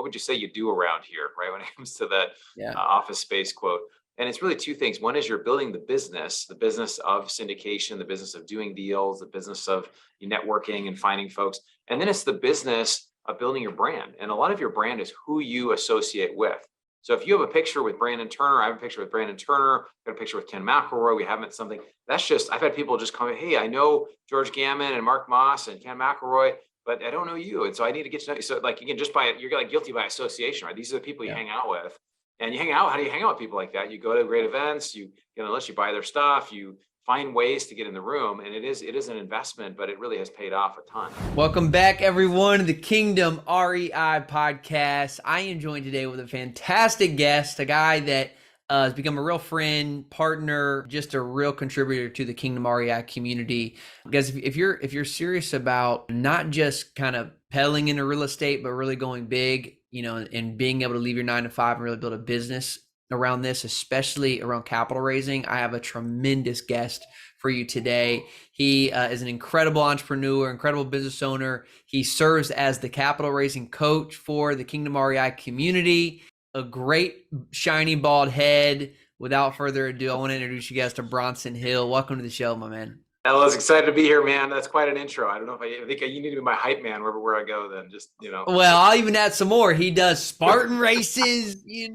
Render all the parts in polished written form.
would you say you do around here, right? When it comes to that Yeah. office space quote. And it's really two things. One is you're building the business of syndication, the business of doing deals, the business of networking and finding folks. And then it's the business of building your brand. And a lot of your brand is who you associate with. So if you have a picture with Brandon Turner, I have a picture with Brandon Turner, I've got a picture with Ken McElroy, we haven't something. That's just, I've had people just come, hey, I know George Gammon and Mark Moss and Ken McElroy, but I don't know you. And so I need to get to know you. So like, you can just you're like guilty by association, right? These are the people you Yeah. hang out with. And you hang out, how do you hang out with people like that? You go to great events, unless you buy their stuff, you find ways to get in the room. And it is an investment, but it really has paid off a ton. Welcome back, everyone, to the Kingdom REI podcast. I am joined today with a fantastic guest, a guy that has become a real friend, partner, just a real contributor to the Kingdom REI community. Because if you're serious about not just kind of peddling into real estate, but really going big, and being able to leave your 9-to-5 and really build a business around this, especially around capital raising, I have a tremendous guest for you today. He is an incredible entrepreneur, incredible business owner. He serves as the capital raising coach for the Kingdom REI community. A great shiny bald head. Without further ado, I want to introduce you guys to Bronson Hill. Welcome to the show, my man. I was excited to be here, man. That's quite an intro. I don't know if I think you need to be my hype man wherever I go. Then just Well, I'll even add some more. He does Spartan races. Dude,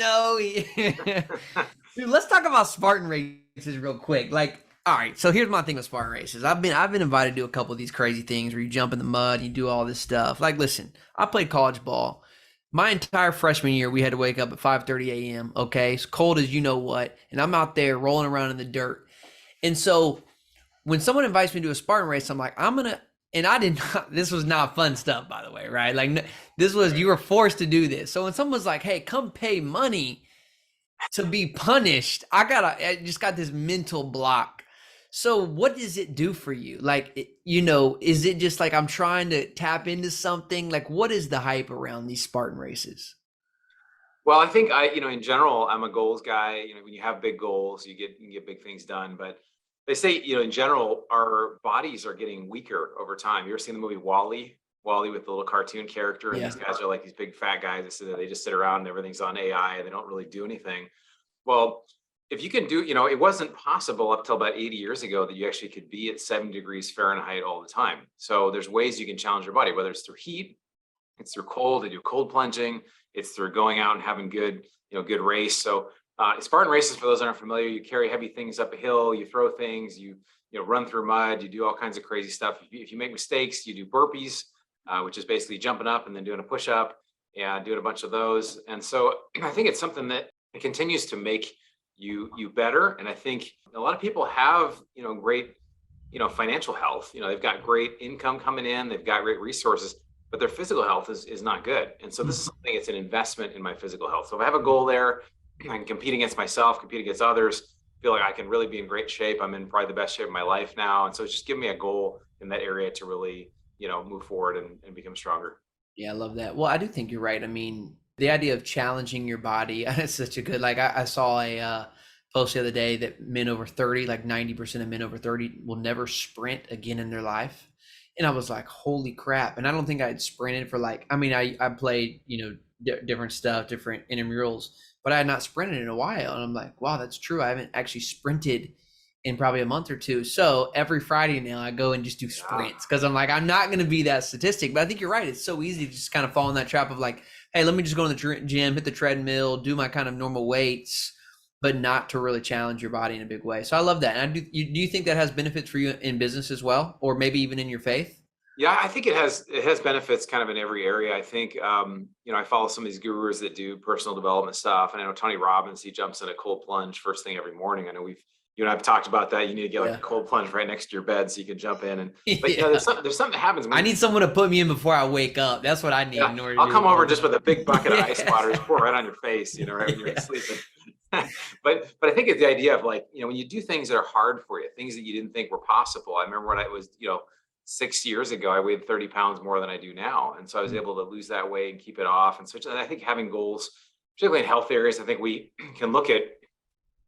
let's talk about Spartan races real quick. Like, all right, so here's my thing with Spartan races. I've been invited to do a couple of these crazy things where you jump in the mud, you do all this stuff. Like, listen, I played college ball. My entire freshman year, we had to wake up at 5:30 a.m. Okay, it's cold as you know what, and I'm out there rolling around in the dirt. And so when someone invites me to a Spartan race, I'm like, and I did not, this was not fun stuff, by the way, right? Like, this was, you were forced to do this. So when someone's like, hey, come pay money to be punished, I just got this mental block. So what does it do for you? Like, is it just like I'm trying to tap into something? Like, what is the hype around these Spartan races? Well, I think in general, I'm a goals guy. When you have big goals, you can get big things done. But they say, in general, our bodies are getting weaker over time. You ever seen the movie Wall-E? Wall-E with the little cartoon character, and Yeah. these guys are like these big fat guys. They just sit around and everything's on AI and they don't really do anything. Well, if you can do, it wasn't possible up till about 80 years ago that you actually could be at 70 degrees Fahrenheit all the time. So there's ways you can challenge your body, whether it's through heat, it's through cold, they do cold plunging, it's through going out and having good race. So Spartan races, for those that aren't familiar, you carry heavy things up a hill, you throw things, you run through mud, you do all kinds of crazy stuff. If you make mistakes, you do burpees, which is basically jumping up and then doing a push-up and doing a bunch of those. And so I think it's something that it continues to make you better. And I think a lot of people have, great, financial health. They've got great income coming in, they've got great resources, but their physical health is not good. And so this is something, it's an investment in my physical health. So if I have a goal there, I can compete against myself, compete against others, feel like I can really be in great shape. I'm in probably the best shape of my life now. And so it's just giving me a goal in that area to really, move forward and become stronger. Yeah, I love that. Well, I do think you're right. I mean, the idea of challenging your body is such a good, like I saw a post the other day that men over 30, like 90% of men over 30 will never sprint again in their life. And I was like, holy crap. And I don't think I had sprinted for I played, different stuff, different intramurals, but I had not sprinted in a while. And I'm like, wow, that's true. I haven't actually sprinted in probably a month or two. So every Friday now I go and just do sprints because I'm like, I'm not going to be that statistic. But I think you're right. It's so easy to just kind of fall in that trap of like, hey, let me just go to the gym, hit the treadmill, do my kind of normal weights, but not to really challenge your body in a big way. So I love that. And do you think that has benefits for you in business as well, or maybe even in your faith? Yeah, I think it has benefits kind of in every area. I think I follow some of these gurus that do personal development stuff, and I know Tony Robbins, he jumps in a cold plunge first thing every morning. I know you and I have talked about that. You need to get like a cold plunge right next to your bed so you can jump in. But there's something that happens. I need someone to put me in before I wake up. That's what I need. Yeah, in order I'll to come over just with a big bucket of ice water, just pour right on your face, right when you're sleeping. But I think it's the idea of like, when you do things that are hard for you, things that you didn't think were possible. I remember when I was, 6 years ago, I weighed 30 pounds more than I do now. And so I was able to lose that weight and keep it off. And so I think having goals, particularly in health areas, I think we can look at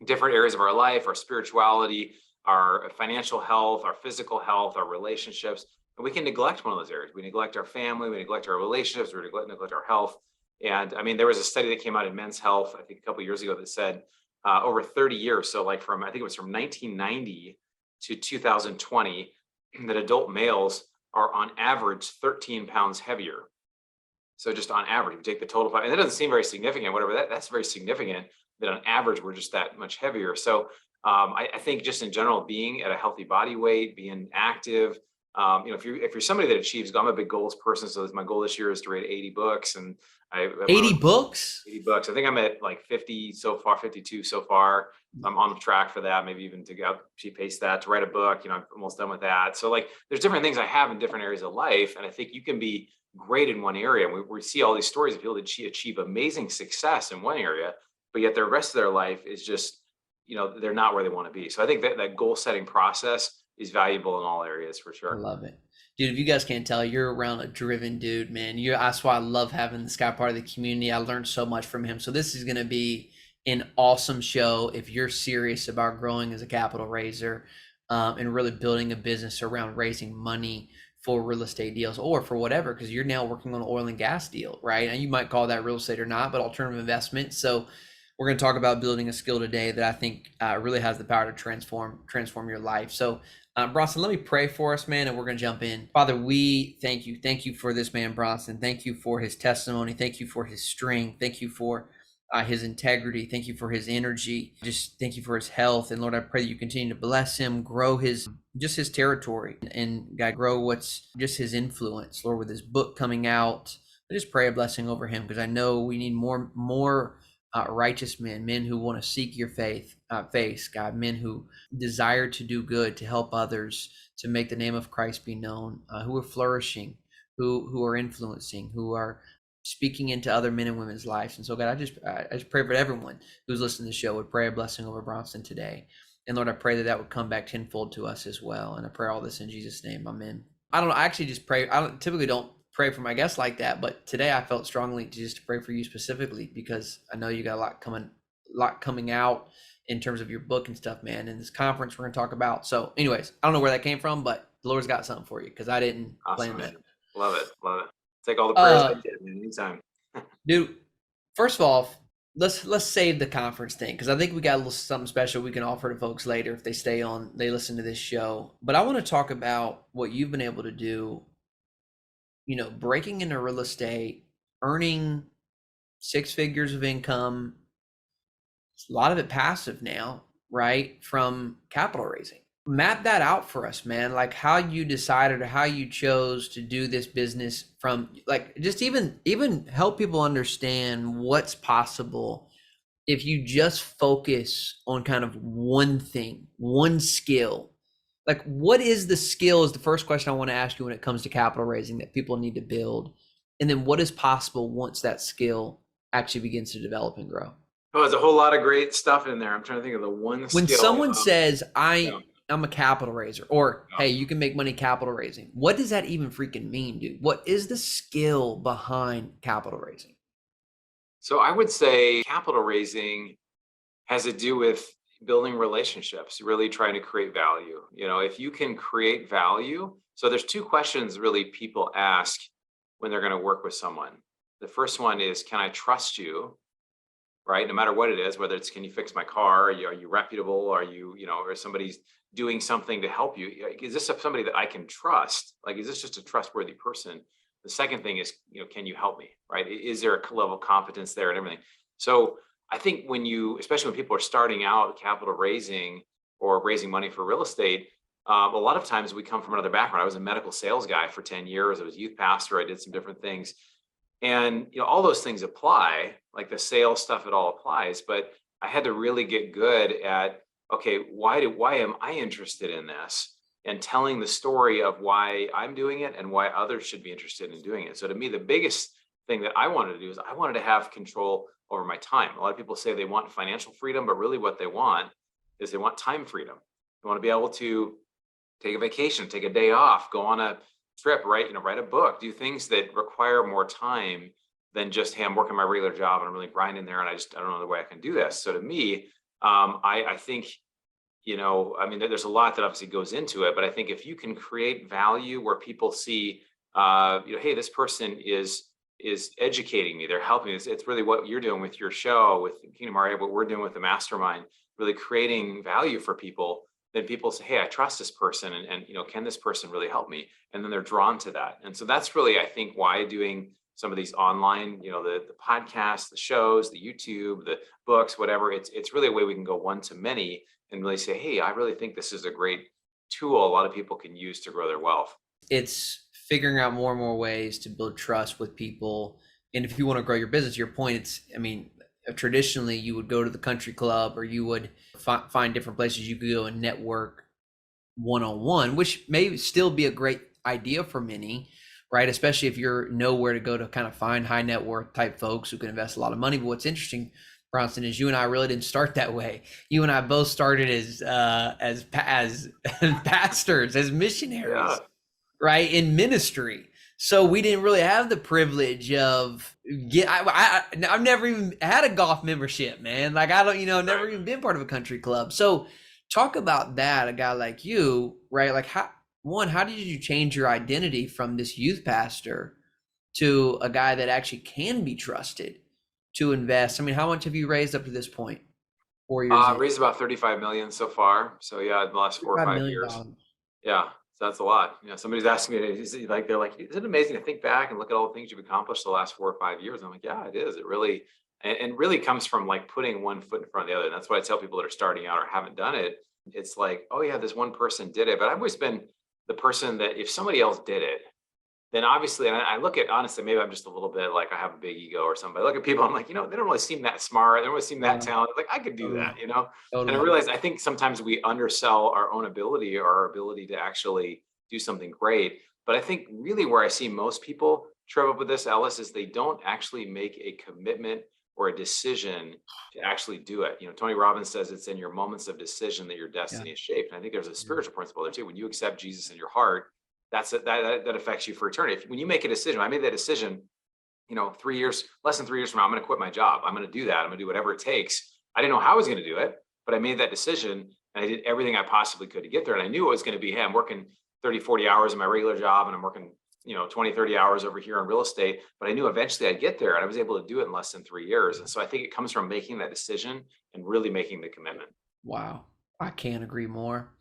different areas of our life, our spirituality, our financial health, our physical health, our relationships, and we can neglect one of those areas. We neglect our family, we neglect our relationships, we neglect our health. And I mean, there was a study that came out in Men's Health, I think a couple of years ago, that said over 30 years, so like from, I think it was from 1990 to 2020, that adult males are on average 13 pounds heavier. So just on average, if you take the total, and that doesn't seem very significant, whatever, that's very significant that on average, we're just that much heavier. So I think just in general, being at a healthy body weight, being active, if you're somebody that achieves, I'm a big goals person. So my goal this year is to read 80 books, and I 80 books? 80 books. I think I'm at like 50 so far, 52 so far. I'm on track for that, maybe even to go pace that, to write a book. I'm almost done with that. So like, there's different things I have in different areas of life. And I think you can be great in one area. And we see all these stories of people that achieve amazing success in one area, but yet the rest of their life is just, they're not where they want to be. So I think that goal setting process is valuable in all areas for I sure. love it. Dude, if you guys can't tell, you're around a driven dude, man. That's why I love having this guy part of the community. I learned so much from him. So this is going to be an awesome show if you're serious about growing as a capital raiser, and really building a business around raising money for real estate deals or for whatever, because you're now working on an oil and gas deal, right? And you might call that real estate or not, but alternative investment. So we're going to talk about building a skill today that I think really has the power to transform your life. So Bronson, let me pray for us, man, and we're going to jump in. Father, we thank you. Thank you for this man, Bronson. Thank you for his testimony. Thank you for his strength. Thank you for his integrity. Thank you for his energy. Just thank you for his health. And Lord, I pray that you continue to bless him, grow his territory, and God, grow what's just his influence, Lord, with his book coming out. I just pray a blessing over him, because I know we need more righteous men who want to seek your face, God, men who desire to do good, to help others, to make the name of Christ be known, who are flourishing, who are influencing, who are speaking into other men and women's lives. And so, God, I just pray for everyone who's listening to the show would pray a blessing over Bronson today. And Lord, I pray that would come back tenfold to us as well. And I pray all this in Jesus' name. Amen. I don't know. I actually just pray. I typically don't pray for my guests like that, but today I felt strongly to pray for you specifically, because I know you got a lot coming out in terms of your book and stuff, man. And this conference we're going to talk about. So anyways, I don't know where that came from, but the Lord's got something for you, because I didn't plan that. Love it. Take all the prayers I get, man, anytime. Dude, first of all, let's save the conference thing, because I think we got a little something special we can offer to folks later if they listen to this show. But I want to talk about what you've been able to do, breaking into real estate, earning 6 figures of income, a lot of it passive now, right? From capital raising. Map that out for us, man. Like how you decided or how you chose to do this business, from like, just even help people understand what's possible if you just focus on kind of one thing, one skill. Like, what is the skill is the first question I want to ask you when it comes to capital raising that people need to build. And then what is possible once that skill actually begins to develop and grow? Oh, there's a whole lot of great stuff in there. I'm trying to think of the one When skill. someone says, I'm a capital raiser, or hey, you can make money capital raising, what does that even freaking mean, dude? What is the skill behind capital raising? So I would say capital raising has to do with building relationships, really trying to create value. If you can create value. So there's 2 questions really people ask when they're going to work with someone. The first one is, can I trust you? Right? No matter what it is, whether it's, can you fix my car? Are you reputable? Are you, or somebody's doing something to help you? Is this somebody that I can trust? Like, is this just a trustworthy person? The second thing is, can you help me? Right? Is there a level of competence there and everything? So I think especially when people are starting out capital raising or raising money for real estate, a lot of times we come from another background. I was a medical sales guy for 10 years. I was a youth pastor. I did some different things. And all those things apply, like the sales stuff, it all applies. But I had to really get good at, okay, why am I interested in this? And telling the story of why I'm doing it and why others should be interested in doing it. So to me, the biggest thing that I wanted to do is I wanted to have control over my time. A lot of people say they want financial freedom, but really what they want is they want time freedom. They want to be able to take a vacation, take a day off, go on a trip, write a book, do things that require more time than just, hey, I'm working my regular job and I'm really grinding there and I don't know the way I can do this. So to me, I think, there's a lot that obviously goes into it, but I think if you can create value where people see, hey, this person is is educating me. They're helping me. It's really what you're doing with your show, with Kingdom RA, what we're doing with the mastermind, really creating value for people. Then people say, hey, I trust this person, and can this person really help me? And then they're drawn to that. And so that's really, I think, why doing some of these online, the podcasts, the shows, the YouTube, the books, whatever, it's really a way we can go one to many and really say, hey, I really think this is a great tool a lot of people can use to grow their wealth. It's figuring out more and more ways to build trust with people. And if you want to grow your business, your point, traditionally you would go to the country club, or you would find different places you could go and network one-on-one, which may still be a great idea for many, right? Especially if you're nowhere to go to kind of find high net worth type folks who can invest a lot of money. But what's interesting, Bronson, is you and I really didn't start that way. You and I both started as pastors, as missionaries, Yeah. right, in ministry. So we didn't really have the privilege of I've never even had a golf membership, man. Like, I don't, never even been part of a country club. So talk about that, a guy like you, right? Like, how did you change your identity from this youth pastor to a guy that actually can be trusted to invest? I mean, how much have you raised up to this point? 4 years in? Raised about 35 million so far. So yeah, the last 4 or 5 years. Yeah. So that's a lot. Somebody's asking me, they're like, is it amazing to think back and look at all the things you've accomplished the last 4 or 5 years? I'm like, yeah, it is. It really, and really comes from like putting one foot in front of the other. And that's what I tell people that are starting out or haven't done it. It's like, oh yeah, this one person did it. But I've always been the person that if somebody else did it, then obviously, and I look at, honestly, maybe I'm just a little bit like I have a big ego or something. But I look at people, I'm like, they don't really seem that smart. They don't really seem that talented. Like, I could do that, Totally. And I realize, I think sometimes we undersell our own ability or our ability to actually do something great. But I think really where I see most people trouble with this, Ellis, is they don't actually make a commitment or a decision to actually do it. Tony Robbins says it's in your moments of decision that your destiny is shaped. And I think there's a spiritual principle there too. When you accept Jesus in your heart, that affects you for eternity. When you make a decision, I made that decision, 3 years, less than 3 years from now, I'm going to quit my job. I'm going to do that. I'm going to do whatever it takes. I didn't know how I was going to do it, but I made that decision and I did everything I possibly could to get there. And I knew it was going to be, hey, I'm working 30, 40 hours in my regular job and I'm working, 20, 30 hours over here in real estate, but I knew eventually I'd get there and I was able to do it in less than 3 years. And so I think it comes from making that decision and really making the commitment. Wow. I can't agree more.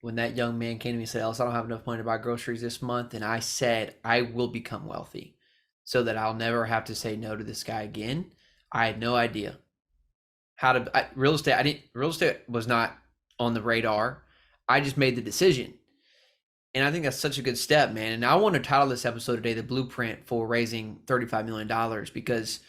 When that young man came to me and said, Ellis, I don't have enough money to buy groceries this month. And I said, I will become wealthy so that I'll never have to say no to this guy again. I had no idea how to, real estate was not on the radar. I just made the decision. And I think that's such a good step, man. And I want to title this episode today, The Blueprint for Raising $35 million, because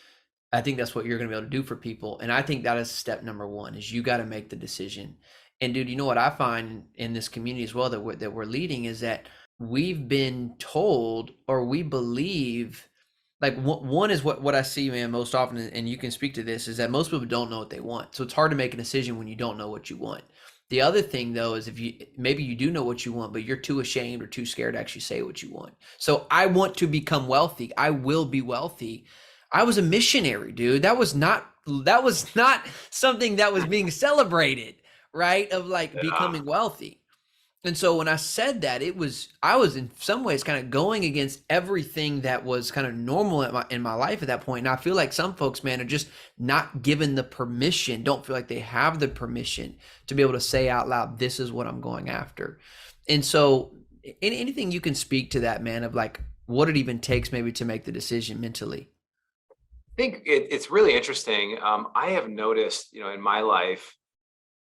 I think that's what you're going to be able to do for people. And I think that is step number one, is you got to make the decision. And dude, what I find in this community as well that we're leading is that we've been told, or we believe, like one is what I see, man, most often, and you can speak to this, is that most people don't know what they want. So it's hard to make a decision when you don't know what you want. The other thing though is if maybe you do know what you want, but you're too ashamed or too scared to actually say what you want. So I want to become wealthy. I will be wealthy. I was a missionary, dude. That was not something that was being celebrated, right? Of like becoming wealthy. And so when I said that, I was in some ways kind of going against everything that was kind of normal in my life at that point. And I feel like some folks, man, are just not given the permission, don't feel like they have the permission to be able to say out loud, this is what I'm going after. And so anything you can speak to that, man, of like what it even takes maybe to make the decision mentally. I think it's really interesting. I have noticed, in my life,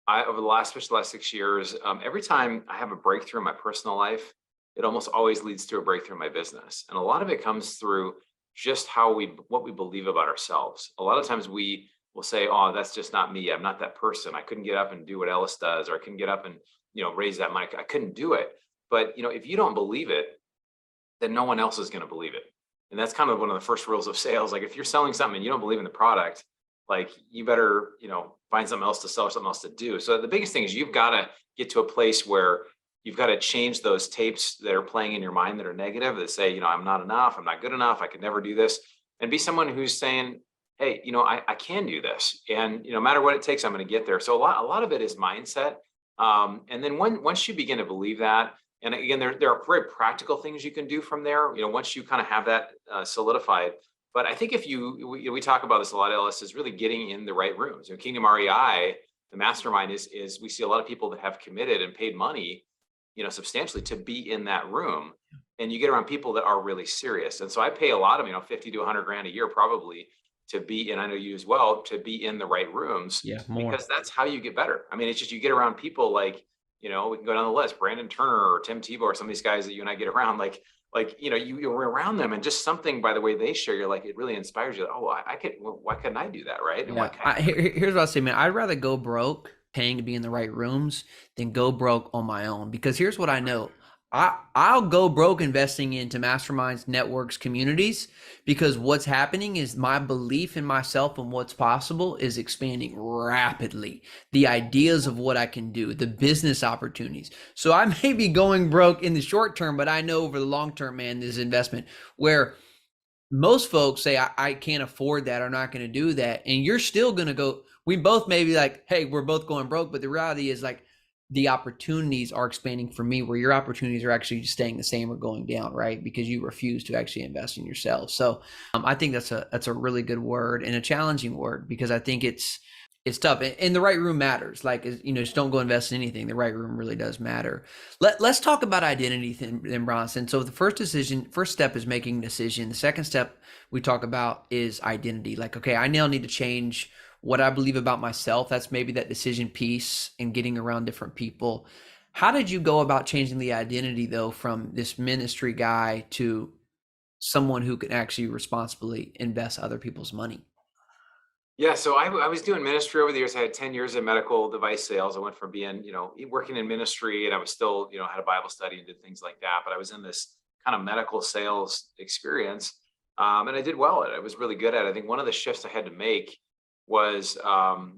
over the last 6 years, every time I have a breakthrough in my personal life, it almost always leads to a breakthrough in my business. And a lot of it comes through just what we believe about ourselves. A lot of times we will say, oh, that's just not me. I'm not that person. I couldn't get up and do what Ellis does, or I couldn't get up and, raise that money. I couldn't do it. But, if you don't believe it, then no one else is going to believe it. And that's kind of one of the first rules of sales. Like if you're selling something and you don't believe in the product, like you better, find something else to sell or something else to do. So the biggest thing is you've got to get to a place where you've got to change those tapes that are playing in your mind that are negative, that say, I'm not enough, I'm not good enough, I could never do this. And be someone who's saying, hey, I can do this. And no matter what it takes, I'm going to get there. So a lot of it is mindset. And then once you begin to believe that, and again, there are very practical things you can do from there. Once you kind of have that solidified, But I think if we talk about this a lot, Ellis, is really getting in the right rooms. Kingdom REI, the mastermind is we see a lot of people that have committed and paid money, substantially to be in that room. And you get around people that are really serious. And so I pay a lot of, 50 to 100 grand a year probably to be, and I know you as well, to be in the right rooms, Yeah, more. because that's how you get better. I mean, it's just, you get around people like, we can go down the list, Brandon Turner or Tim Tebow or some of these guys that you and I get around, you're around them, and just something by the way they share, you're like, it really inspires you. Oh, I could, why couldn't I do that? Right. And why Yeah. can't I? Here's what I'll say, man. I'd rather go broke paying to be in the right rooms than go broke on my own. Because here's what I know. I'll go broke investing into masterminds, networks, communities, because what's happening is my belief in myself and what's possible is expanding rapidly. The ideas of what I can do, the business opportunities. So I may be going broke in the short term, but I know over the long term, man, this investment where most folks say, I can't afford that, or not going to do that. And you're still going to go, we both may be like, hey, we're both going broke. But the reality is, like, the opportunities are expanding for me, where your opportunities are actually staying the same or going down, right? Because you refuse to actually invest in yourself. So I think that's a really good word, and a challenging word, because I think it's tough, and the right room matters. Like, just don't go invest in anything. The right room really does matter. Let's talk about identity then, Bronson. So the first step is making a decision. The second step we talk about is identity. Like, okay, I now need to change what I believe about myself. That's maybe that decision piece and getting around different people. How did you go about changing the identity, though, from this ministry guy to someone who can actually responsibly invest other people's money? Yeah, so I was doing ministry over the years. I had 10 years in medical device sales. I went from being, working in ministry, and I was still, had a Bible study and did things like that. But I was in this kind of medical sales experience, and I did well at it. I was really good at it. I think one of the shifts I had to make was, I'm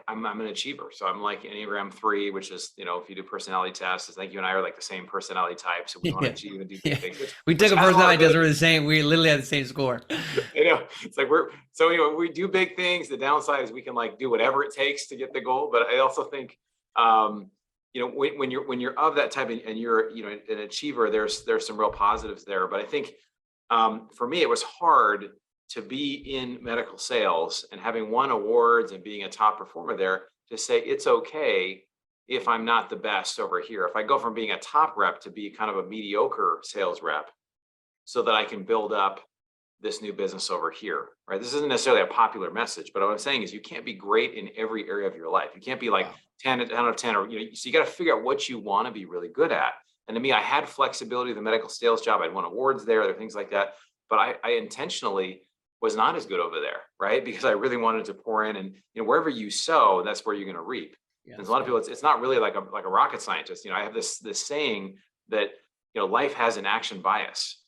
an achiever. So I'm like Enneagram 3, which is, if you do personality tests, I think you and I are like the same personality type. So we want to Yeah. achieve and do big Yeah. things, We which took a has a lot of personality test. We're benefits. the same. We literally had the same score. I know. It's like we do big things. The downside is we can like do whatever it takes to get the goal. But I also think, when you're of that type, and you're, an achiever, there's some real positives there. But I think, for me, it was hard to be in medical sales and having won awards and being a top performer there, to say it's okay if I'm not the best over here. If I go from being a top rep to be kind of a mediocre sales rep, so that I can build up this new business over here, right? This isn't necessarily a popular message, but what I'm saying is you can't be great in every area of your life. You can't be like Wow. 10 out of 10, or, so you got to figure out what you want to be really good at. And to me, I had flexibility, the medical sales job. I'd won awards there, other things like that. But I intentionally was not as good over there, right? Because I really wanted to pour in, and, wherever you sow, that's where you're going to reap. Yeah, And a lot of people, it's not really like a rocket scientist. I have this saying that, life has an action bias.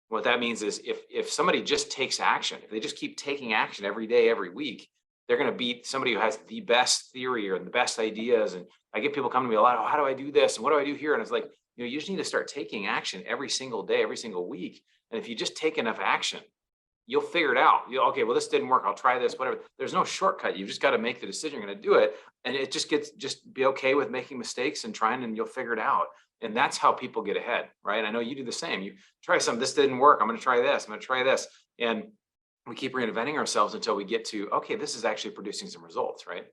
What that means is, if somebody just takes action, if they just keep taking action every day, every week, they're going to beat somebody who has the best theory or the best ideas. And I get people coming to me a lot. Oh, how do I do this? And what do I do here? And it's like, you just need to start taking action every single day, every single week. And if you just take enough action, you'll figure it out. Okay, well, this didn't work. I'll try this, whatever. There's no shortcut. You've just got to make the decision. You're going to do it. And it just be okay with making mistakes and trying, and you'll figure it out. And that's how people get ahead, right? I know you do the same. You try something, this didn't work. I'm going to try this. I'm going to try this. And we keep reinventing ourselves until we get to, okay, this is actually producing some results, right?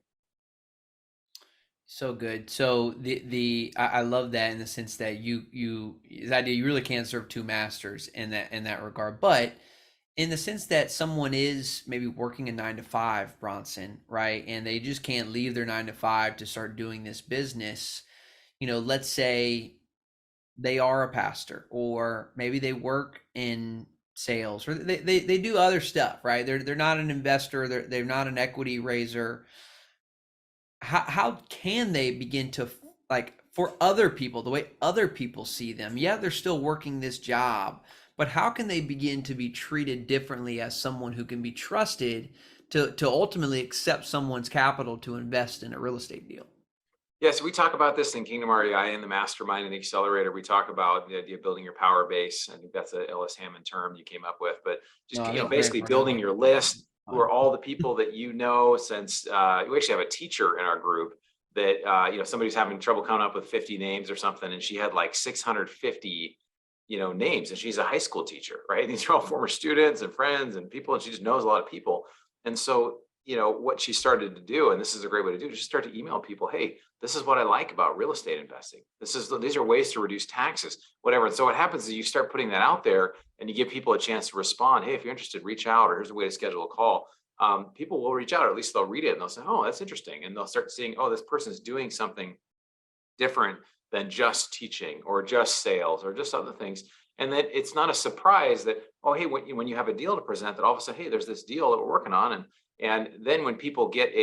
So good. So I love that, in the sense that the idea you really can't serve two masters in that regard. But in the sense that someone is maybe working a 9 to 5, Bronson, right? And they just can't leave their 9 to 5 to start doing this business. Let's say they are a pastor, or maybe they work in sales, or they do other stuff, right? They're not an investor, they're not an equity raiser. How can they begin to, like, for other people, the way other people see them? Yeah, they're still working this job, but how can they begin to be treated differently as someone who can be trusted to ultimately accept someone's capital to invest in a real estate deal? Yeah, so we talk about this in Kingdom REI, in the mastermind and the accelerator. We talk about the idea of building your power base. I think that's a Ellis Hammond term you came up with, but No, just, I think very basically fun. I building like your it. list. Who are all the people that since we actually have a teacher in our group that, somebody's having trouble coming up with 50 names or something, and she had like 650 names, and she's a high school teacher, right? These are all former students and friends and people, and she just knows a lot of people. And so, what she started to do, and this is a great way to do it, just start to email people, hey, this is what I like about real estate investing. These are ways to reduce taxes, whatever. And so what happens is you start putting that out there and you give people a chance to respond. Hey, if you're interested, reach out, or here's a way to schedule a call. People will reach out, or at least they'll read it and they'll say, oh, that's interesting. And they'll start seeing, oh, this person's doing something different than just teaching or just sales or just other things. And then it's not a surprise that, oh, hey, when you have a deal to present, that all of a sudden, hey, there's this deal that we're working on. And then when people get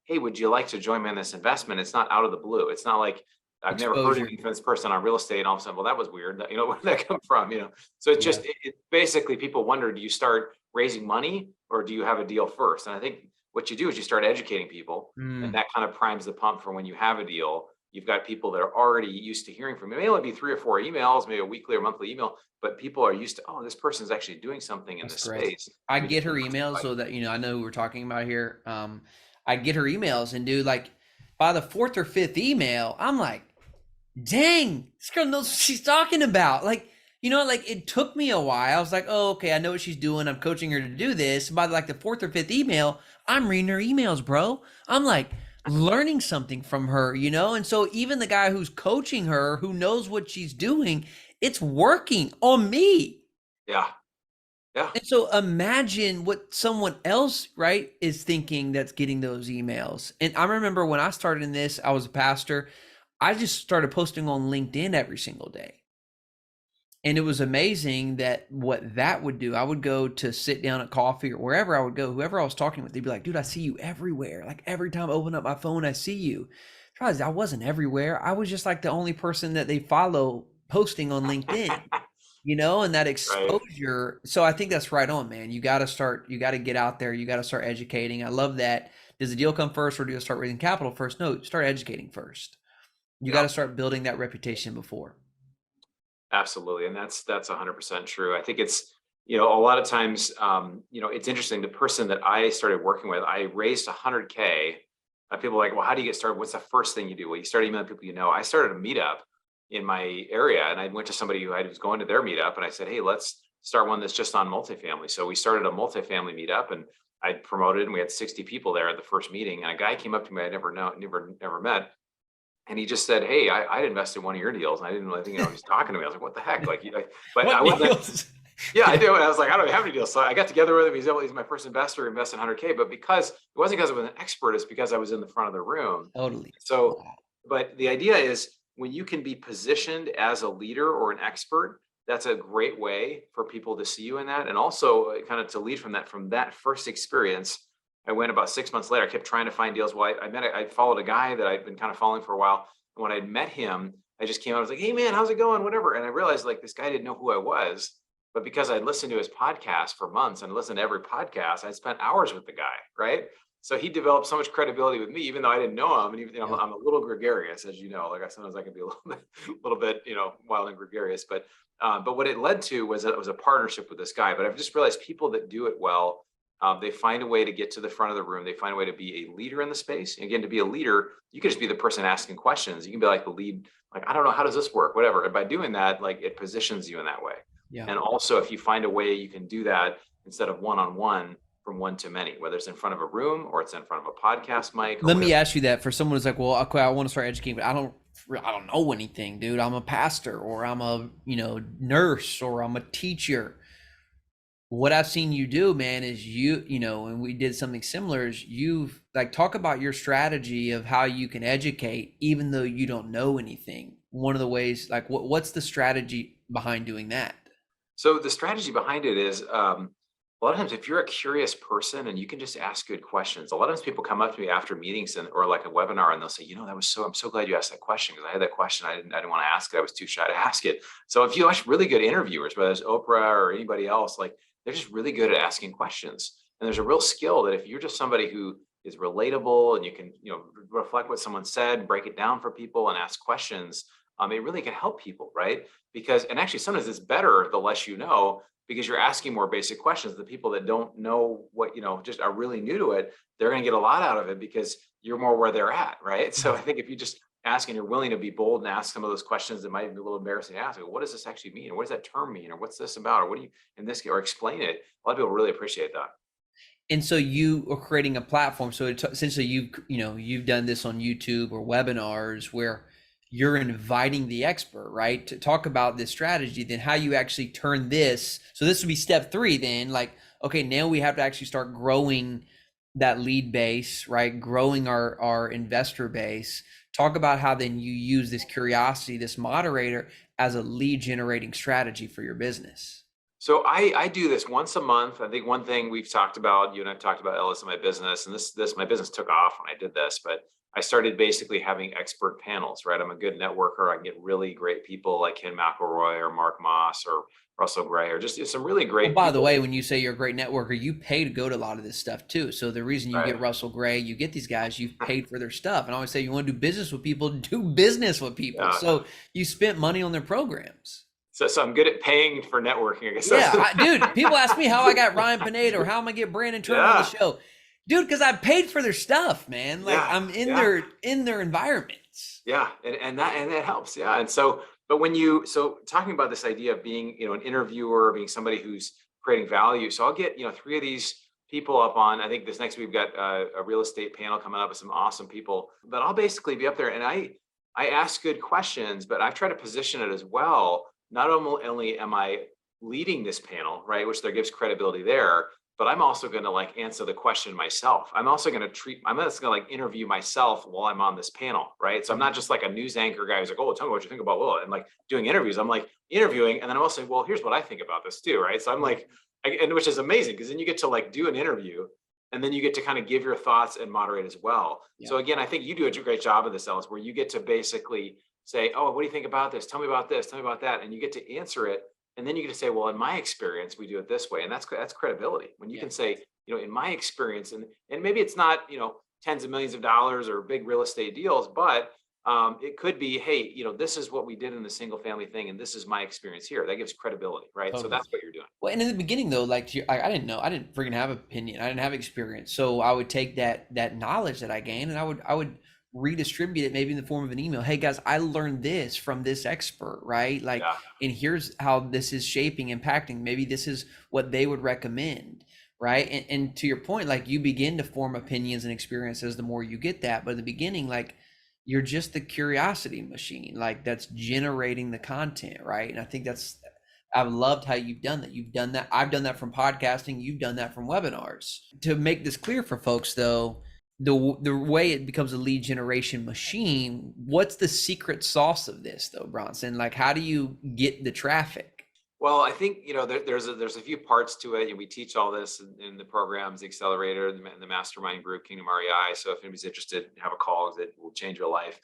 hey, would you like to join me on this investment? It's not out of the blue. It's not like I've never heard anything from this person on real estate. And all of a sudden, well, that was weird. Where did that come from? So it's just, it basically people wonder, do you start raising money or do you have a deal first? And I think what you do is you start educating people, and that kind of primes the pump for when you have a deal. You've got people that are already used to hearing from you. It may only be 3 or 4 emails, maybe a weekly or monthly email, but people are used to, oh, this person's actually doing something in this space. I get her emails so that, I know who we're talking about here. I get her emails, and dude, like by the 4th or 5th email, I'm like, dang, this girl knows what she's talking about. Like, like it took me a while. I was like, oh, okay, I know what she's doing. I'm coaching her to do this. By like the 4th or 5th email, I'm reading her emails, bro. I'm like, learning something from her, and so even the guy who's coaching her, who knows what she's doing, it's working on me. Yeah. And so imagine what someone else, right, is thinking that's getting those emails. And I remember when I started in this, I was a pastor. I just started posting on LinkedIn every single day. And it was amazing that what that would do. I would go to sit down at coffee or wherever I would go, whoever I was talking with, they'd be like, dude, I see you everywhere. Like every time I open up my phone, I see you. I wasn't everywhere. I was just like the only person that they follow posting on LinkedIn, and that exposure. Right. So I think that's right on, man. You got to get out there. You got to start educating. I love that. Does the deal come first, or do you start raising capital first? No, start educating first. You got to start building that reputation before. Absolutely. And that's 100% true. I think it's, a lot of times, it's interesting. The person that I started working with, I raised 100K. People are like, well, how do you get started? What's the first thing you do? Well, you start emailing people. I started a meetup in my area, and I went to somebody who I was going to their meetup, and I said, hey, let's start one that's just on multifamily. So we started a multifamily meetup, and I promoted, and we had 60 people there at the first meeting. And a guy came up to me I never met. And he just said, hey, I'd invested in one of your deals. And I didn't really think, he was talking to me. I was like, what the heck? But I wasn't. Yeah, I do. And I was like, I don't have any deals. So I got together with him. He's my first investor, invested 100K. But it wasn't because I was an expert, it's because I was in the front of the room. Totally. So, but the idea is when you can be positioned as a leader or an expert, that's a great way for people to see you in that. And also kind of to lead from that first experience. I went about 6 months later. I kept trying to find deals. Well, I followed a guy that I'd been kind of following for a while. And when I met him, I just came out. I was like, hey, man, how's it going? Whatever. And I realized this guy didn't know who I was. But because I'd listened to his podcast for months and listened to every podcast, I spent hours with the guy, right? So he developed so much credibility with me, even though I didn't know him. And even, I'm a little gregarious, as you know. Sometimes I can be a little bit, wild and gregarious. But what it led to was that it was a partnership with this guy. But I've just realized people that do it well, they find a way to get to the front of the room. They find a way to be a leader in the space. And again, to be a leader, you can just be the person asking questions. You can be like the lead, I don't know, how does this work? Whatever. And by doing that, it positions you in that way. Yeah. And also, if you find a way you can do that instead of one-on-one, from one to many, whether it's in front of a room or it's in front of a podcast mic. Let me ask you that for someone who's like, well, okay, I want to start educating, but I don't know anything, dude. I'm a pastor, or I'm a, nurse, or I'm a teacher. What I've seen you do, man, is and we did something similar, is you've talk about your strategy of how you can educate, even though you don't know anything. One of the ways, what's the strategy behind doing that? So the strategy behind it is, a lot of times, if you're a curious person and you can just ask good questions, a lot of times people come up to me after meetings or a webinar, and they'll say, I'm so glad you asked that question, because I had that question. I didn't want to ask it. I was too shy to ask it. So if you watch really good interviewers, whether it's Oprah or anybody else, they're just really good at asking questions. And there's a real skill that if you're just somebody who is relatable and you can, reflect what someone said, break it down for people and ask questions, it really can help people, right? And actually sometimes it's better the less you know, because you're asking more basic questions. The people that don't know what, just are really new to it, they're going to get a lot out of it because you're more where they're at, right? So I think if you just ask, and you're willing to be bold and ask some of those questions that might be a little embarrassing to ask. Like, what does this actually mean? Or what does that term mean? Or what's this about? Or what do you, in this, or explain it. A lot of people really appreciate that. And so you are creating a platform. So it's essentially you've done this on YouTube or webinars where you're inviting the expert, right, to talk about this strategy, then how you actually turn this. So this would be step 3 then, like, okay, now we have to actually start growing that lead base, right? Growing our investor base. Talk about how then you use this curiosity, this moderator, as a lead generating strategy for your business. So I do this once a month. I think one thing we've talked about, you and I've talked about, Ellis, in my business, and this my business took off when I did this, but I started basically having expert panels, right? I'm a good networker. I can get really great people like Ken McElroy or Mark Moss or Russell Gray, or just some really Well, great by the people. way, when you say you're a great networker, you pay to go to a lot of this stuff too. So the reason you Right. get Russell Gray, you get these guys, you've paid for their stuff. And I always say, you want to do business with people, do business with people. Yeah. So you spent money on their programs. So I'm good at paying for networking, I guess. Yeah, dude, people ask me how I got Ryan Pineda or how am I get Brandon Turner on the show. Dude, because I paid for their stuff, man. Like I'm in their environments. Yeah, and that helps. Yeah. And so, but so talking about this idea of being, an interviewer, being somebody who's creating value. So I'll get, 3 of these people up on, I think this next week we've got a real estate panel coming up with some awesome people, but I'll basically be up there and I ask good questions, but I've tried to position it as well. Not only am I leading this panel, right, which there gives credibility there, but I'm also going to answer the question myself. I'm also going to interview myself while I'm on this panel, right? So I'm not just like a news anchor guy who's like, oh, tell me what you think about Will, and doing interviews. I'm like interviewing, and then I'm also saying, well, here's what I think about this too, right? So I'm and which is amazing because then you get to do an interview, and then you get to kind of give your thoughts and moderate as well. Yeah. So again, I think you do a great job of this, Ellis, where you get to basically say, oh, what do you think about this? Tell me about this. Tell me about that. And you get to answer it. And then you get to say, well, in my experience, we do it this way. And that's credibility. When you can say, in my experience, and maybe it's not, tens of millions of dollars or big real estate deals, but it could be, hey, this is what we did in the single family thing. And this is my experience here. That gives credibility, right? Totally. So that's what you're doing. Well, and in the beginning though, I didn't know, I didn't freaking have opinion. I didn't have experience. So I would take that knowledge that I gained and I would redistribute it maybe in the form of an email. Hey guys, I learned this from this expert, right? And here's how this is shaping, impacting. Maybe this is what they would recommend, right? And to your point, you begin to form opinions and experiences the more you get that. But in the beginning, you're just the curiosity machine, that's generating the content, right? And I think I've loved how you've done that. You've done that. I've done that from podcasting. You've done that from webinars. To make this clear for folks though, the way it becomes a lead generation machine, what's the secret sauce of this though, Bronson? How do you get the traffic? Well, I think, there's a few parts to it. We teach all this in the programs, the accelerator, the mastermind group, Kingdom REI. So if anybody's interested, have a call that will change your life.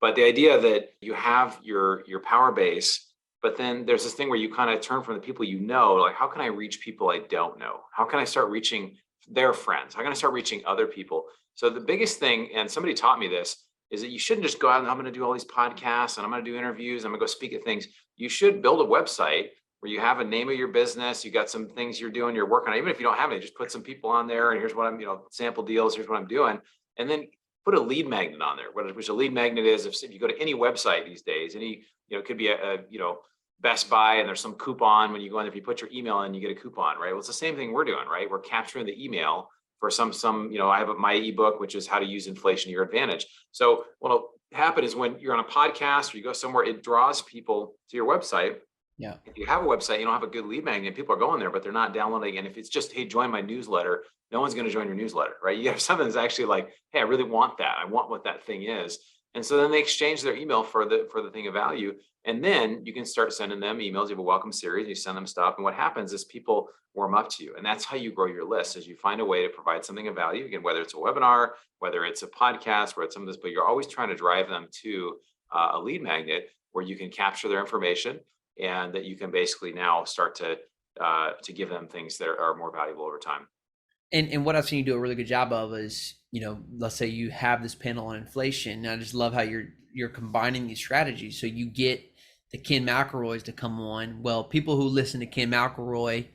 But the idea that you have your power base, but then there's this thing where you kind of turn from the people how can I reach people I don't know? How can I start reaching their friends? How can I start reaching other people? So the biggest thing, and somebody taught me this, is that you shouldn't just go out and I'm going to do all these podcasts and I'm going to do interviews. I'm going to go speak at things. You should build a website where you have a name of your business. You got some things you're doing, you're working on. Even if you don't have any, just put some people on there and here's what I'm, sample deals. Here's what I'm doing. And then put a lead magnet on there, which a lead magnet is if you go to any website these days, it could be a Best Buy and there's some coupon when you go in there. If you put your email in, you get a coupon, right? Well, it's the same thing we're doing, right? We're capturing the email for some, I have my ebook, which is how to use inflation to your advantage. So what'll happen is when you're on a podcast or you go somewhere, it draws people to your website. Yeah. If you have a website, you don't have a good lead magnet, people are going there, but they're not downloading. And if it's just, hey, join my newsletter, no one's going to join your newsletter, right? You have something that's actually hey, I really want that. I want what that thing is. And so then they exchange their email for the thing of value. And then you can start sending them emails. You have a welcome series, you send them stuff. And what happens is people warm up to you. And that's how you grow your list, is you find a way to provide something of value. Again, whether it's a webinar, whether it's a podcast, whether it's some of this, but you're always trying to drive them to a lead magnet where you can capture their information and that you can basically now start to give them things that are more valuable over time. And what I've seen you do a really good job of is, let's say you have this panel on inflation. And I just love how you're combining these strategies. So you get the Ken McElroys to come on. Well, people who listen to Ken McElroy,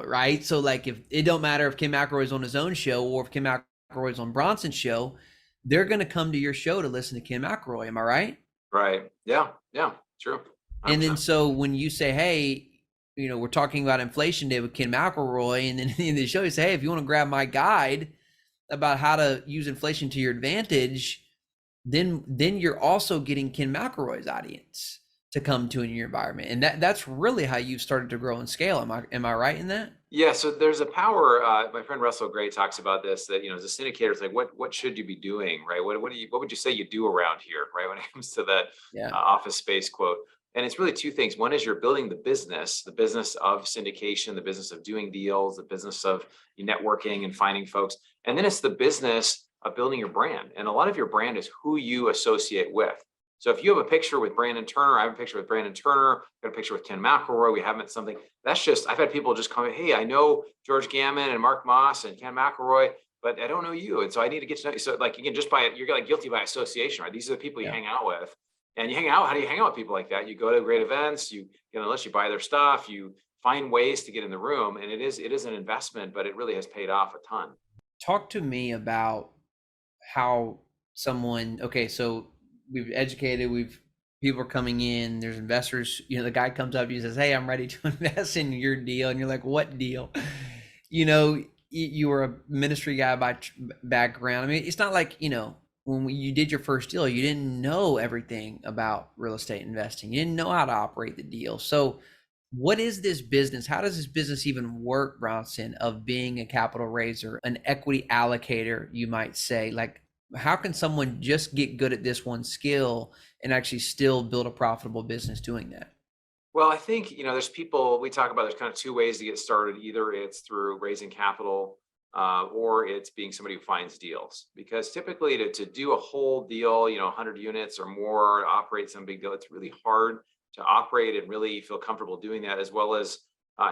right? So if it don't matter if Ken McElroy's on his own show or if Ken McElroy's on Bronson's show, they're going to come to your show to listen to Ken McElroy. Am I right? Right. Yeah. Yeah. True. And then 100%. so when you say, hey, we're talking about inflation day with Ken McElroy, and then in the show you say, hey, if you want to grab my guide about how to use inflation to your advantage, then you're also getting Ken McElroy's audience to come to in your environment. And that's really how you've started to grow and scale. Am I right in that? Yeah, so there's a power. My friend Russell Gray talks about this. That as a syndicator, it's like what should you be doing, right? What would you say you do around here, right? When it comes to that Yeah. Office Space quote, and it's really two things. One is you're building the business of syndication, the business of doing deals, the business of networking and finding folks, and then it's the business of building your brand. And a lot of your brand is who you associate with. So if you have a picture with Brandon Turner, I have a picture with Brandon Turner, got a picture with Ken McElroy, we haven't something. That's just, I've had people just comment, hey, I know George Gammon and Mark Moss and Ken McElroy, but I don't know you. And so I need to get to know you. So like, again, you're like guilty by association, right? These are the people you Yeah. hang out with. And you hang out, how do you hang out with people like that? You go to great events, unless you buy their stuff, you find ways to get in the room. And it is an investment, but it really has paid off a ton. Talk to me about how okay, so we've educated, people are coming in, there's investors, the guy comes up to you and says, hey, I'm ready to invest in your deal. And you're like, what deal? You were a ministry guy by background. I mean, it's not like, when you did your first deal, you didn't know everything about real estate investing. You didn't know how to operate the deal. So what is this business? How does this business even work, Bronson, of being a capital raiser, an equity allocator, you might say? Like, how can someone just get good at this one skill and actually still build a profitable business doing that? Well, I think, there's people, we talk about there's kind of two ways to get started. Either it's through raising capital, or it's being somebody who finds deals. Because typically to do a whole deal, 100 units or more, operate some big deal, it's really hard to operate and really feel comfortable doing that, as well as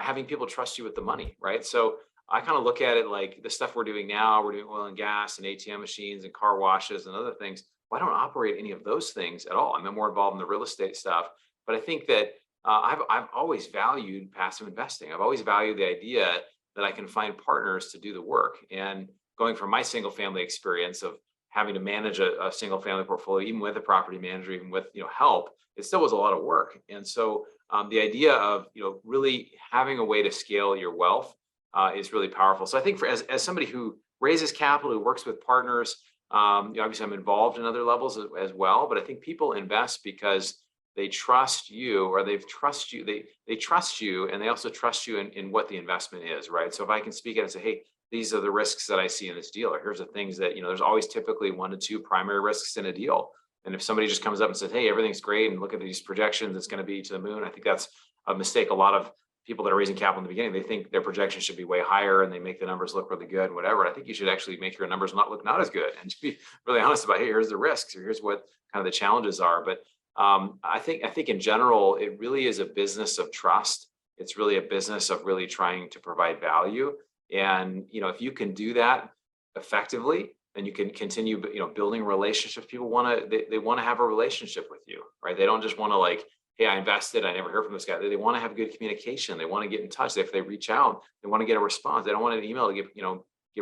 having people trust you with the money, right? So I kind of look at it like the stuff we're doing now, we're doing oil and gas and ATM machines and car washes and other things. Well, I don't operate any of those things at all. I'm more involved in the real estate stuff. But I think that I've always valued passive investing. I've always valued the idea that I can find partners to do the work. And going from my single family experience of having to manage a single family portfolio, even with a property manager, even with help, it still was a lot of work. And so the idea of really having a way to scale your wealth is really powerful. So I think as somebody who raises capital, who works with partners, obviously I'm involved in other levels as well. But I think people invest because they trust you, or they trust you, and they also trust you in what the investment is, right? So if I can speak it and say, hey, these are the risks that I see in this deal, or here's the things that, there's always typically 1 to 2 primary risks in a deal. And if somebody just comes up and says, hey, everything's great, and look at these projections, it's going to be to the moon, I think that's a mistake. A lot of people that are raising capital in the beginning, they think their projections should be way higher and they make the numbers look really good and whatever. I think you should actually make your numbers not as good, and to be really honest about, hey, here's the risks, or here's what kind of the challenges are. But I think in general, it really is a business of trust. It's really a business of really trying to provide value. And, if you can do that effectively, then you can continue, building relationships. People they want to have a relationship with you, right? They don't just want to like, hey, I invested, I never heard from this guy. They want to have good communication. They want to get in touch. If they reach out, they want to get a response. They don't want an email to get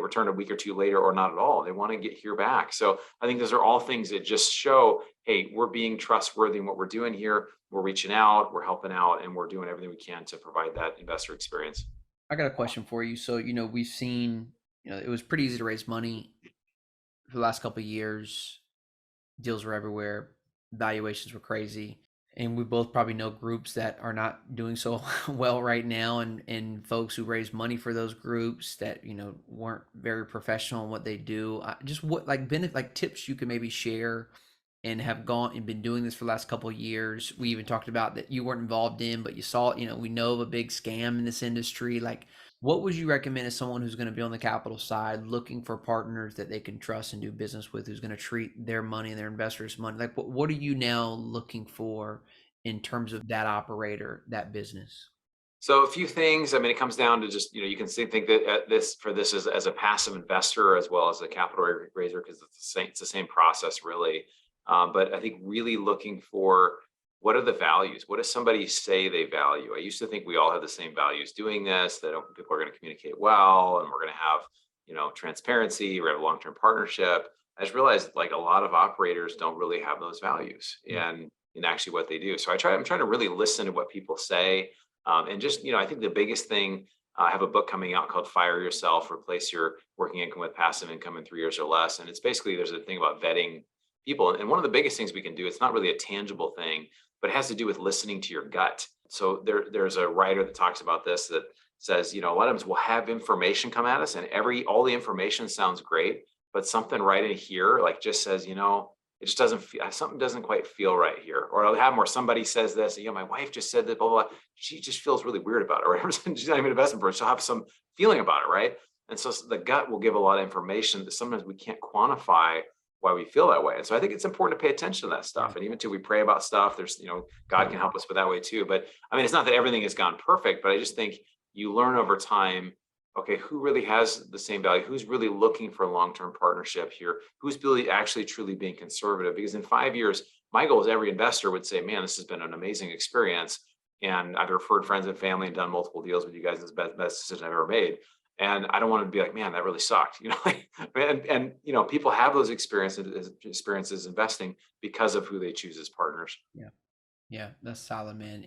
returned a week or two later, or not at all. They want to hear back. So I think those are all things that just show, hey, we're being trustworthy in what we're doing here. We're reaching out, we're helping out, and we're doing everything we can to provide that investor experience. I got a question for you. So, we've seen, it was pretty easy to raise money for the last couple of years. Deals were everywhere. Valuations were crazy. And we both probably know groups that are not doing so well right now, and folks who raise money for those groups that, weren't very professional in what they do. Just what like tips you can maybe share, and have gone and been doing this for the last couple of years. We even talked about that you weren't involved in, but you saw, we know of a big scam in this industry. Like, what would you recommend as someone who's going to be on the capital side, looking for partners that they can trust and do business with, who's going to treat their money and their investors' money? Like, what are you now looking for in terms of that operator, that business? So a few things. I mean, it comes down to just, you can think that this as a passive investor as well as a capital raiser, because it's the same process really. But I think really looking for, what are the values? What does somebody say they value? I used to think we all have the same values doing this, that people are going to communicate well, and we're going to have, transparency, we're going to have a long-term partnership. I just realized like a lot of operators don't really have those values Yeah. in actually what they do. So I'm trying to really listen to what people say. And just, I think the biggest thing, I have a book coming out called Fire Yourself, Replace Your Working Income with Passive Income in 3 years or less. And it's basically, there's a thing about vetting people. And one of the biggest things we can do, it's not really a tangible thing, but it has to do with listening to your gut. So there's a writer that talks about this, that says, a lot of times we'll have information come at us and all the information sounds great, but something right in here, like just says, it just doesn't feel, something doesn't quite feel right here. Or I'll have more, somebody says this, my wife just said that, blah, blah, blah. She just feels really weird about it, right? She's not even an investment person. She'll have some feeling about it, right? And so the gut will give a lot of information that sometimes we can't quantify why we feel that way. And so I think it's important to pay attention to that stuff. Yeah. And even till we pray about stuff, there's, God can help us with that way too. But I mean, it's not that everything has gone perfect, but I just think you learn over time, okay, who really has the same value? Who's really looking for a long-term partnership here? Who's really actually truly being conservative? Because in 5 years, my goal is every investor would say, man, this has been an amazing experience. And I've referred friends and family and done multiple deals with you guys. It's the best decision I've ever made. And I don't want to be like, man, that really sucked. And people have those experiences investing because of who they choose as partners. Yeah. Yeah, that's solid, man.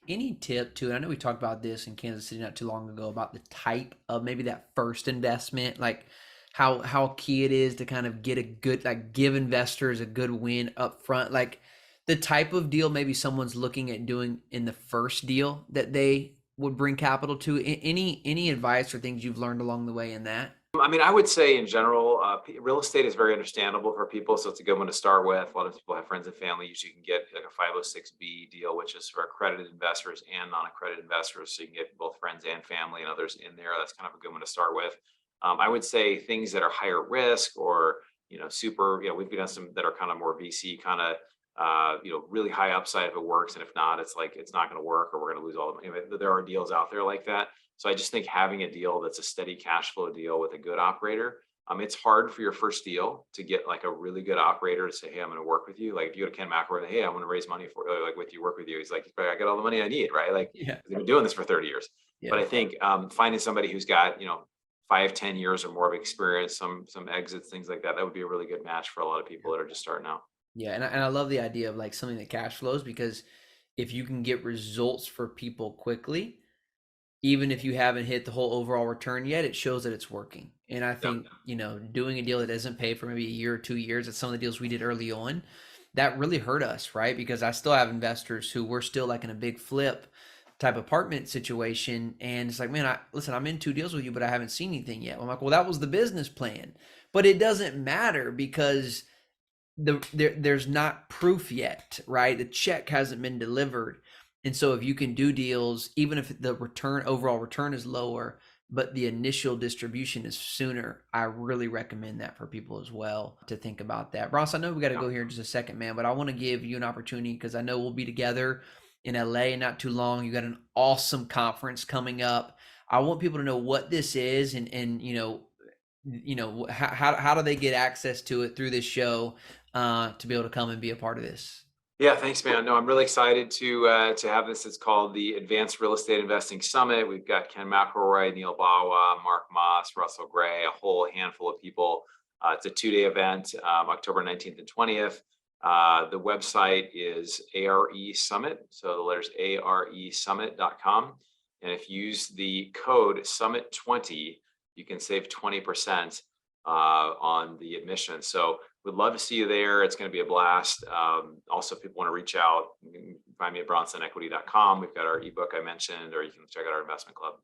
Any tip too? And I know we talked about this in Kansas City not too long ago about the type of maybe that first investment, like how key it is to kind of get a good, like give investors a good win up front, like the type of deal maybe someone's looking at doing in the first deal that they would bring capital to. Any advice or things you've learned along the way in that? I mean, I would say in general, real estate is very understandable for people. So it's a good one to start with. A lot of people have friends and family. Usually you can get like a 506B deal, which is for accredited investors and non-accredited investors. So you can get both friends and family and others in there. That's kind of a good one to start with. I would say things that are higher risk or, super, we've done some that are kind of more VC kind of, really high upside if it works. And if not, it's like, it's not going to work or we're going to lose all the money. There are deals out there like that. So I just think having a deal that's a steady cash flow deal with a good operator, it's hard for your first deal to get like a really good operator to say, hey, I'm going to work with you. Like if you go to Ken McElroy, hey, I want to raise money for like with you, work with you. He's like, I got all the money I need, right? Like Yeah. they've been doing this for 30 years. Yeah. But I think finding somebody who's got, 5, 10 years or more of experience, some exits, things like that, that would be a really good match for a lot of people that are just starting out. Yeah, and I love the idea of like something that cash flows, because if you can get results for people quickly, even if you haven't hit the whole overall return yet, it shows that it's working. And I think, doing a deal that doesn't pay for maybe a year or 2 years, at some of the deals we did early on, that really hurt us, right? Because I still have investors who were still like in a big flip type apartment situation. And it's like, man, listen, I'm in 2 deals with you, but I haven't seen anything yet. I'm like, well, that was the business plan. But it doesn't matter because there's not proof yet, right? The check hasn't been delivered. And so if you can do deals, even if the overall return is lower, but the initial distribution is sooner, I really recommend that for people as well to think about that. Ross, I know we got to go here in just a second, man, but I want to give you an opportunity because I know we'll be together in LA in not too long. You got an awesome conference coming up. I want people to know what this is and how do they get access to it through this show to be able to come and be a part of this? Yeah, thanks, man. No, I'm really excited to have this. It's called the Advanced Real Estate Investing Summit. We've got Ken McElroy, Neil Bawa, Mark Moss, Russell Gray, a whole handful of people. It's a 2-day event, October 19th and 20th. The website is ARE Summit, so the letters aresummit.com. And if you use the code Summit20, you can save 20% on the admission. So we'd love to see you there. It's going to be a blast. Also, if people want to reach out, you can find me at bronsonequity.com. We've got our ebook I mentioned, or you can check out our investment club.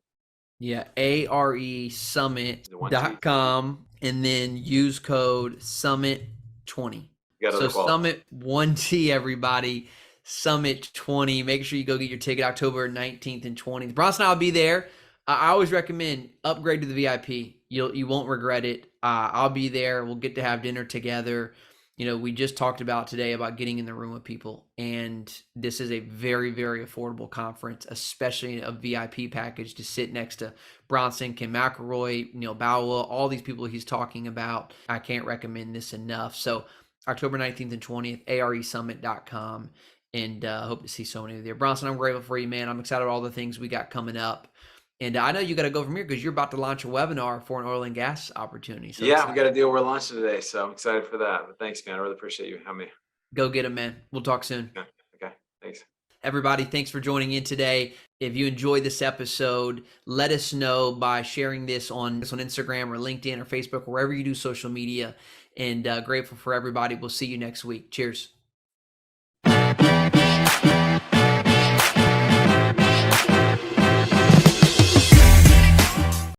Yeah, aresummit.com, and then use code Summit20. So Summit 1T, everybody. Summit 20. Make sure you go get your ticket October 19th and 20th. Bronson and I will be there. I always recommend upgrade to the VIP. You won't regret it. I'll be there. We'll get to have dinner together. We just talked about today about getting in the room with people, and this is a very, very affordable conference, especially a VIP package to sit next to Bronson, Ken McElroy, Neil Bawa, all these people he's talking about. I can't recommend this enough. So October 19th and 20th, aresummit.com, and hope to see so many of you there. Bronson, I'm grateful for you, man. I'm excited about all the things we got coming up. And I know you got to go from here because you're about to launch a webinar for an oil and gas opportunity. So Yeah, we got a deal we're launching today, so I'm excited for that. But thanks, man. I really appreciate you having me. go get them, man. We'll talk soon. Yeah. Okay. Thanks. Everybody, thanks for joining in today. If you enjoyed this episode, let us know by sharing this on Instagram or LinkedIn or Facebook, or wherever you do social media. And grateful for everybody. We'll see you next week. Cheers.